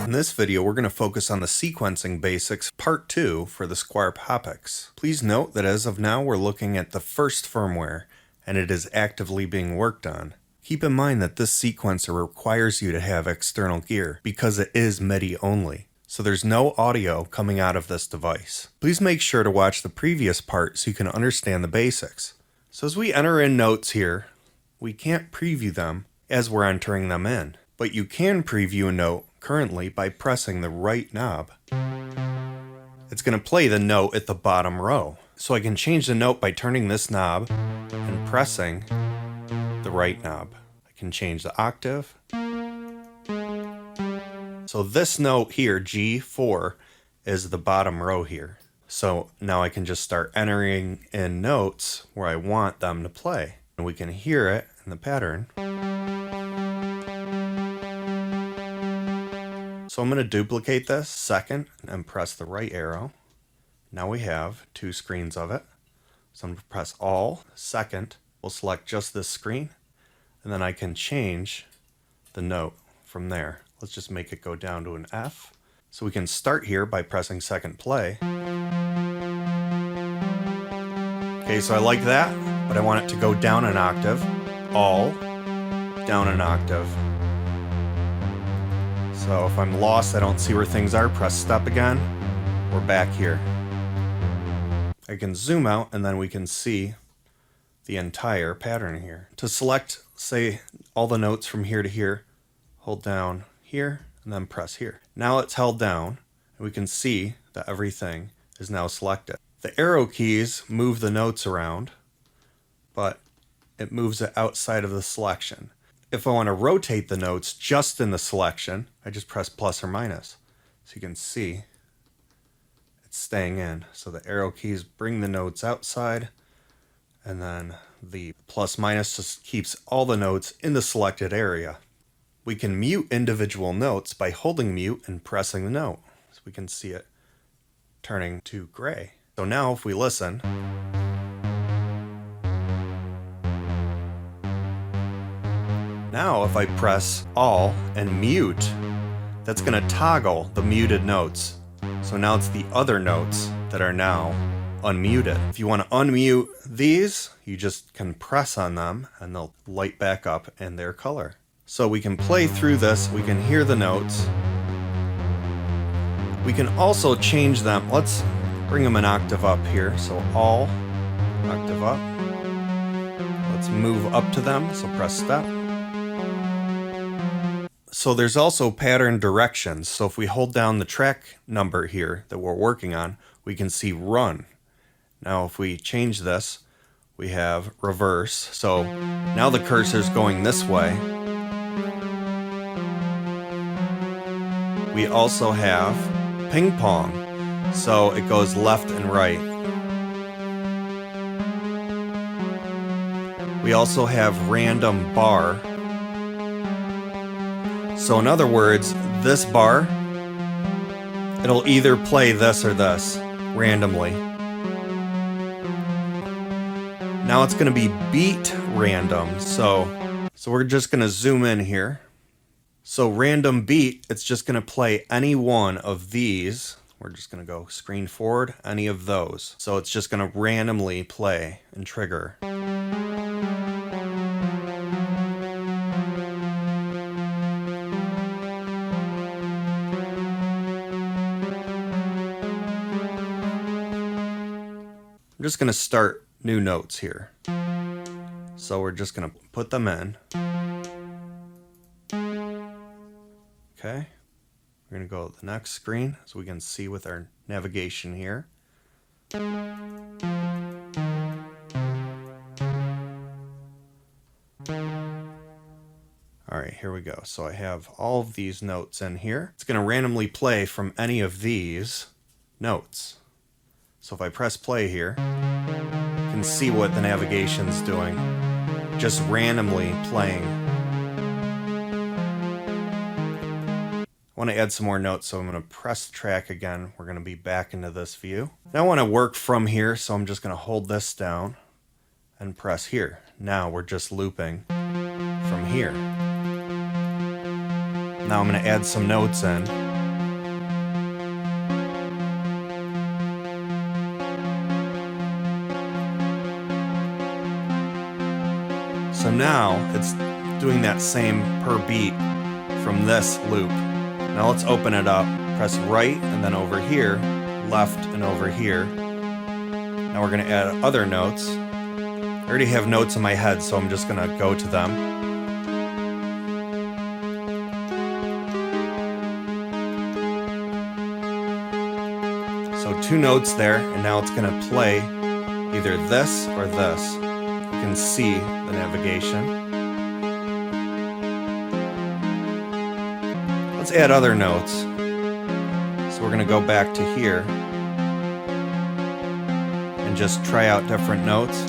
In this video, we're going to focus on the sequencing basics, part 2 for the Squarp Hapax. Please note that as of now, we're looking at the first firmware, and it is actively being worked on. Keep in mind that this sequencer requires you to have external gear, because it is MIDI only. So there's no audio coming out of this device. Please make sure to watch the previous part so you can understand the basics. So as we enter in notes here, we can't preview them as we're entering them in, but you can preview a note currently by pressing the right knob. It's going to play the note at the bottom row. So I can change the note by turning this knob and pressing the right knob. I can change the octave. So this note here, G4, is the bottom row here. So now I can just start entering in notes where I want them to play. And we can hear it in the pattern. So I'm going to duplicate this second and press the right arrow. Now we have two screens of it. So I'm going to press All, second. We'll select just this screen. And then I can change the note from there. Let's just make it go down to an F. So we can start here by pressing second play. Okay, so I like that, but I want it to go down an octave. All, down an octave. So if I'm lost, I don't see where things are, press step again. We're back here. I can zoom out and then we can see the entire pattern here. To select, say, all the notes from here to here, hold down here and then press here. Now it's held down and we can see that everything is now selected. The arrow keys move the notes around, but it moves it outside of the selection. If I want to rotate the notes just in the selection, I just press plus or minus. So you can see it's staying in. So the arrow keys bring the notes outside, and then the plus minus just keeps all the notes in the selected area. We can mute individual notes by holding mute and pressing the note. So we can see it turning to gray. So now if we listen, now if I press All and mute, that's going to toggle the muted notes. So now it's the other notes that are now unmuted. If you want to unmute these, you just can press on them and they'll light back up in their color. So we can play through this, we can hear the notes. We can also change them. Let's bring them an octave up here. So All, octave up. Let's move up to them, so press step. So there's also pattern directions. So if we hold down the track number here that we're working on, we can see run. Now if we change this, we have reverse. So now the cursor's going this way. We also have ping pong. So it goes left and right. We also have random bar. So in other words, this bar, it'll either play this or this randomly. Now it's going to be beat random. So we're just going to zoom in here. So random beat, it's just going to play any one of these. We're just going to go screen forward, any of those. So it's just going to randomly play and trigger. I'm just going to start new notes here. So we're just going to put them in. Okay. We're going to go to the next screen so we can see with our navigation here. Alright, here we go. So I have all of these notes in here. It's going to randomly play from any of these notes. So if I press play here, you can see what the navigation's doing. Just randomly playing. I want to add some more notes, so I'm going to press track again. We're going to be back into this view. Now I want to work from here, so I'm just going to hold this down and press here. Now we're just looping from here. Now I'm going to add some notes in. now it's doing that same per beat from this loop. Now let's open it up. Press right and then over here, left and over here. Now we're going to add other notes. I already have notes in my head, so I'm just going to go to them. So 2 notes there, and now it's going to play either this or this. You can see the navigation. Let's add other notes. So we're going to go back to here and just try out different notes.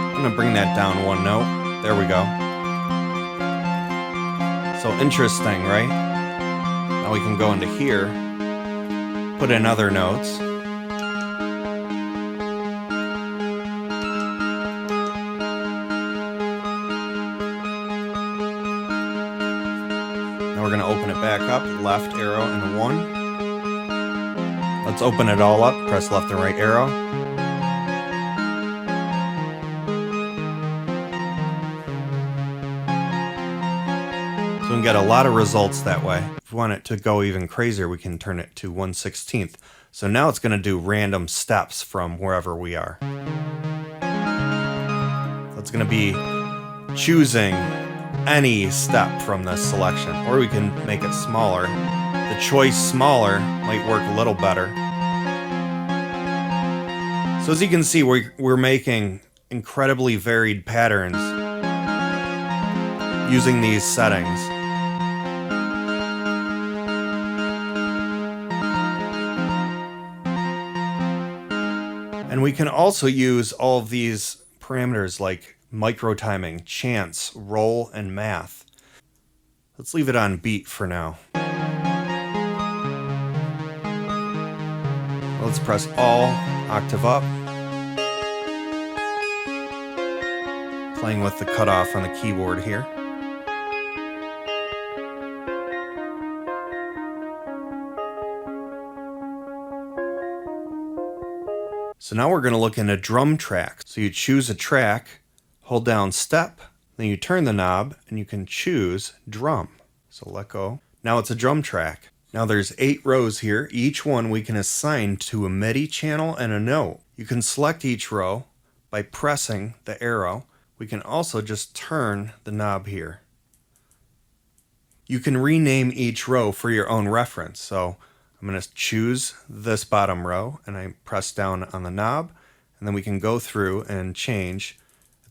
I'm going to bring that down 1 note. There we go. So interesting, right? Now we can go into here, put in other notes. Now we're going to open it back up, left arrow and 1. Let's open it all up, press left and right arrow. So we can get a lot of results that way. If we want it to go even crazier, we can turn it to 1/16. So now it's going to do random steps from wherever we are. So it's going to be choosing any step from this selection, or we can make it smaller. The choice smaller might work a little better. So as you can see, we're making incredibly varied patterns using these settings. And we can also use all of these parameters like micro timing, chance, roll, and math. Let's leave it on beat for now. Let's press all, octave up. Playing with the cutoff on the keyboard here. So now we're going to look into drum tracks. So you choose a track, hold down step, then you turn the knob and you can choose drum. So let go. Now it's a drum track. Now there's 8 rows here. Each one we can assign to a MIDI channel and a note. You can select each row by pressing the arrow. We can also just turn the knob here. You can rename each row for your own reference. So I'm going to choose this bottom row and I press down on the knob, and then we can go through and change.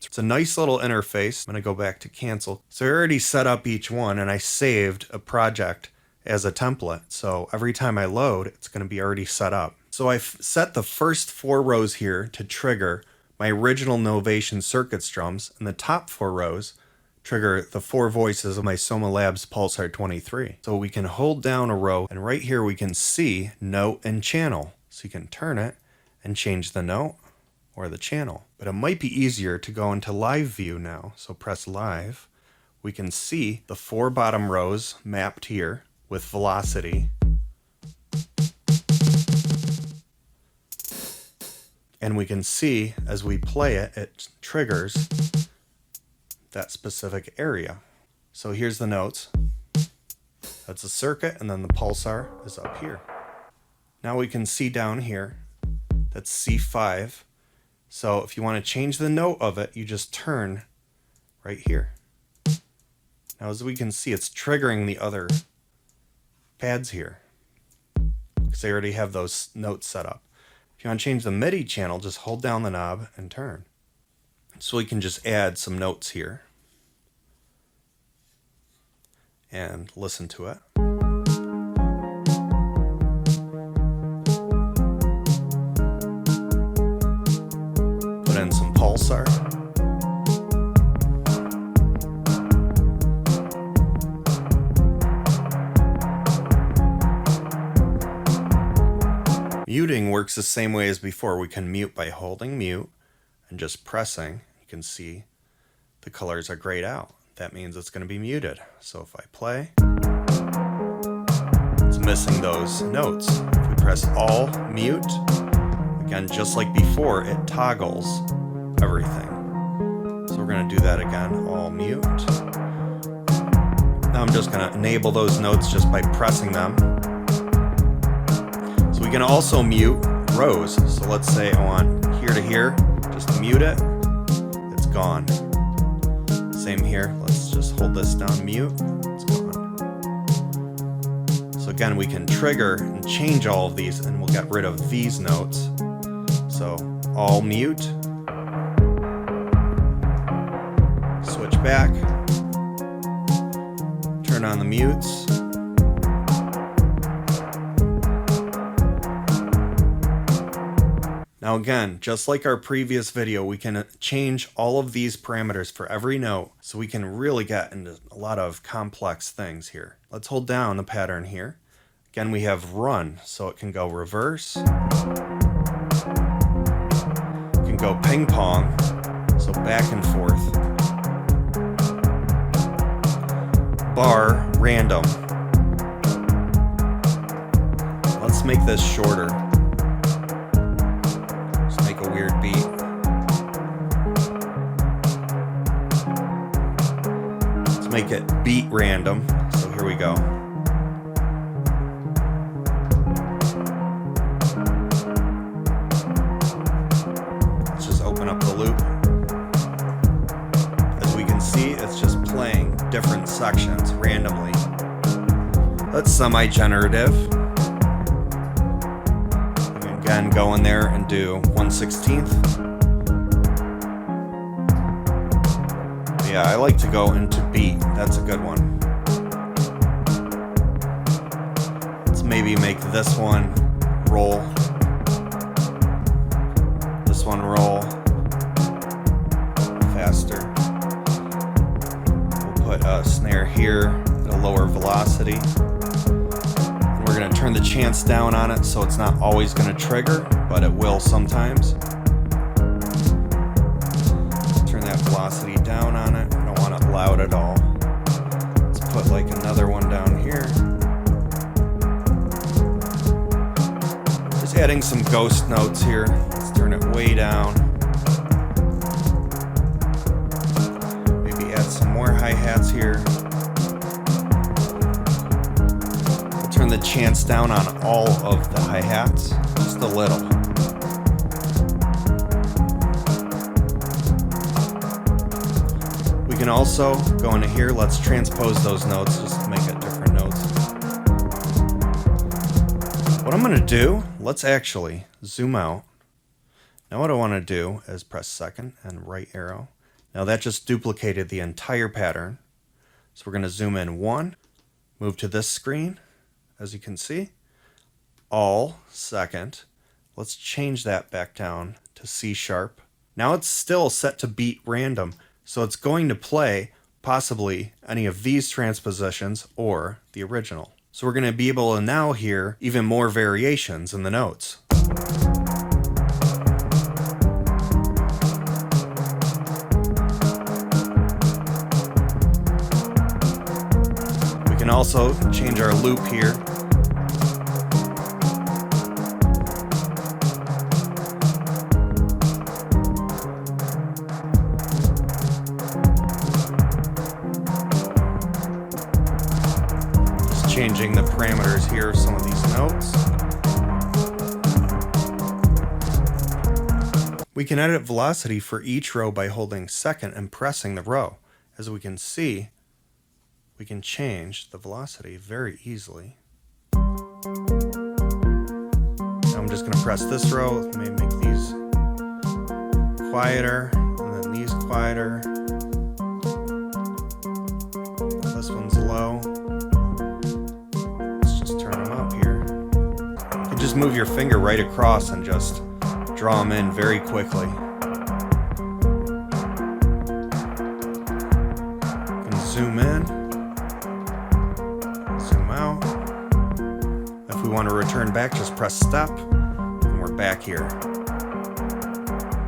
It's a nice little interface. I'm going to go back to cancel. So I already set up each one and I saved a project as a template. So every time I load, it's going to be already set up. So I've set the first 4 rows here to trigger my original Novation Circuits drums, and the top 4 rows trigger the 4 voices of my Soma Labs Pulsar 23. So we can hold down a row, and right here we can see note and channel. So you can turn it and change the note or the channel. But it might be easier to go into live view now. So press live. We can see the 4 bottom rows mapped here with velocity. And we can see as we play it, it triggers that specific area. So here's the notes. That's a circuit, and then the pulsar is up here. Now we can see down here, that's C5. So if you want to change the note of it, you just turn right here. Now as we can see, it's triggering the other pads here because they already have those notes set up. If you want to change the MIDI channel, just hold down the knob and turn. So we can just add some notes here and listen to it. Put in some pulsar. Muting works the same way as before. We can mute by holding mute and just pressing. you can see the colors are grayed out. That means it's going to be muted. So if I play, it's missing those notes. If we press all, mute, again, just like before, it toggles everything. So we're going to do that again, all mute. Now I'm just going to enable those notes just by pressing them. So we can also mute rows. So let's say I want here to here, just mute it, it's gone. Same here, let's just hold this down, mute, it's gone. So again, we can trigger and change all of these and we'll get rid of these notes. So all mute, switch back, turn on the mutes. Now again, just like our previous video, we can change all of these parameters for every note, so we can really get into a lot of complex things here. Let's hold down the pattern here. Again, we have run, so it can go reverse. It can go ping pong, so back and forth. Bar, random. Let's make this shorter. A weird beat. Let's make it beat random. So here we go. Let's just open up the loop. As we can see, it's just playing different sections randomly. That's semi-generative. Again, go in there and do 1/16. Yeah, I like to go into beat. That's a good one. Let's maybe make this one roll. This one roll faster. We'll put a snare here at a lower velocity. We're going to turn the chance down on it so it's not always going to trigger, but it will sometimes. Turn that velocity down on it. I don't want it loud at all. Let's put like another one down here. Just adding some ghost notes here. Let's turn it way down. Maybe add some more hi-hats here. Turn the chance down on all of the hi-hats, just a little. We can also go into here, let's transpose those notes just to make it different notes. What I'm going to do, let's actually zoom out. Now what I want to do is press second and right arrow. Now that just duplicated the entire pattern. So we're going to zoom in one, move to this screen. As you can see, all second. Let's change that back down to C sharp. Now it's still set to beat random, so it's going to play possibly any of these transpositions or the original. So we're going to be able to now hear even more variations in the notes. We can also change our loop here. Just changing the parameters here of some of these notes. We can edit velocity for each row by holding second and pressing the row. As we can see, we can change the velocity very easily. Now I'm just going to press this row, maybe make these quieter, and then these quieter. This one's low. Let's just turn them up here. You can just move your finger right across and just draw them in very quickly. You can zoom in. If we want to return back, just press step, and we're back here.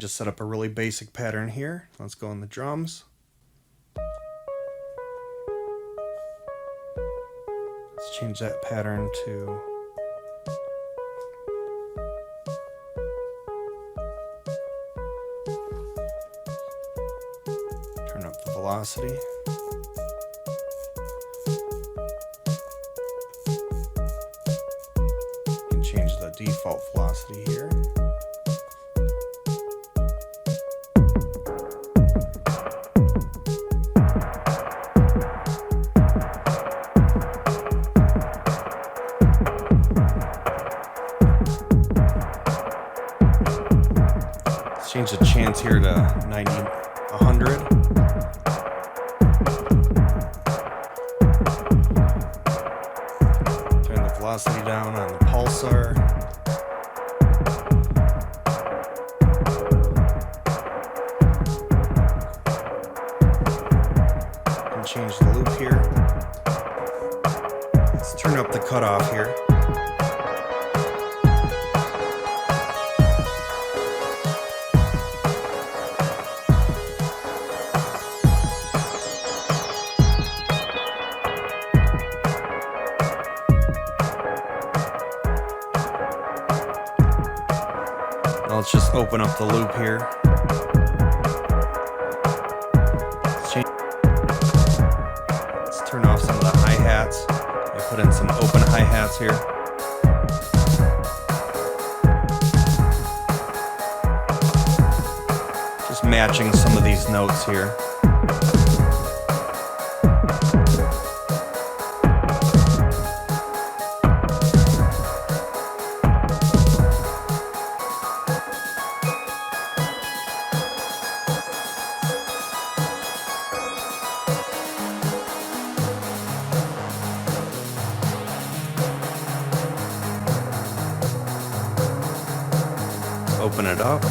Just just set up a really basic pattern here. Let's go in the drums. Let's change that pattern to turn up the velocity. You can change the default velocity here. Change the chance here to 90, 100. Turn the velocity down on the pulsar. And change the loop here. Let's turn up the cutoff here. Let's just open up the loop here. Let's turn off some of the hi-hats. I put in some open hi-hats here. Just matching some of these notes here. Open it up.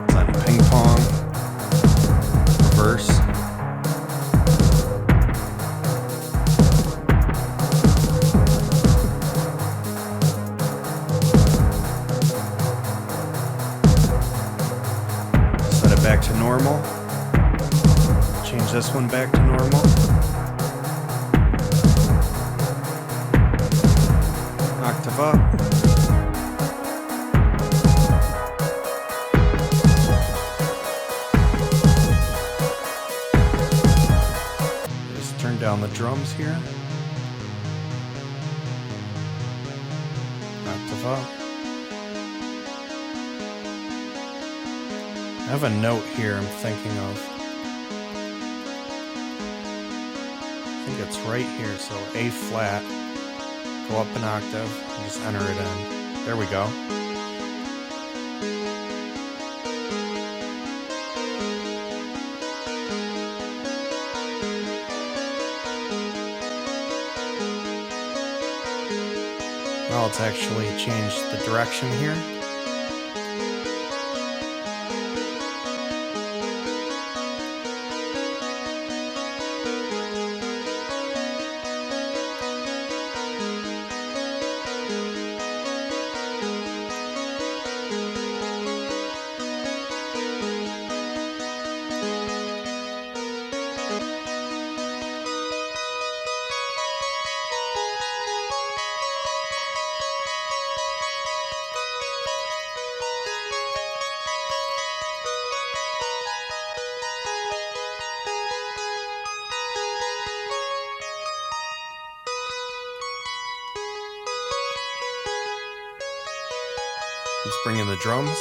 Then ping pong, reverse. Set it back to normal. Change this one back to normal. Octave up. Just turn down the drums here. Octave up. I have a note here I'm thinking of. I think it's right here, so A flat. Go up an octave and just enter it in. There we go. Now let's actually change the direction here. Let's bring in the drums.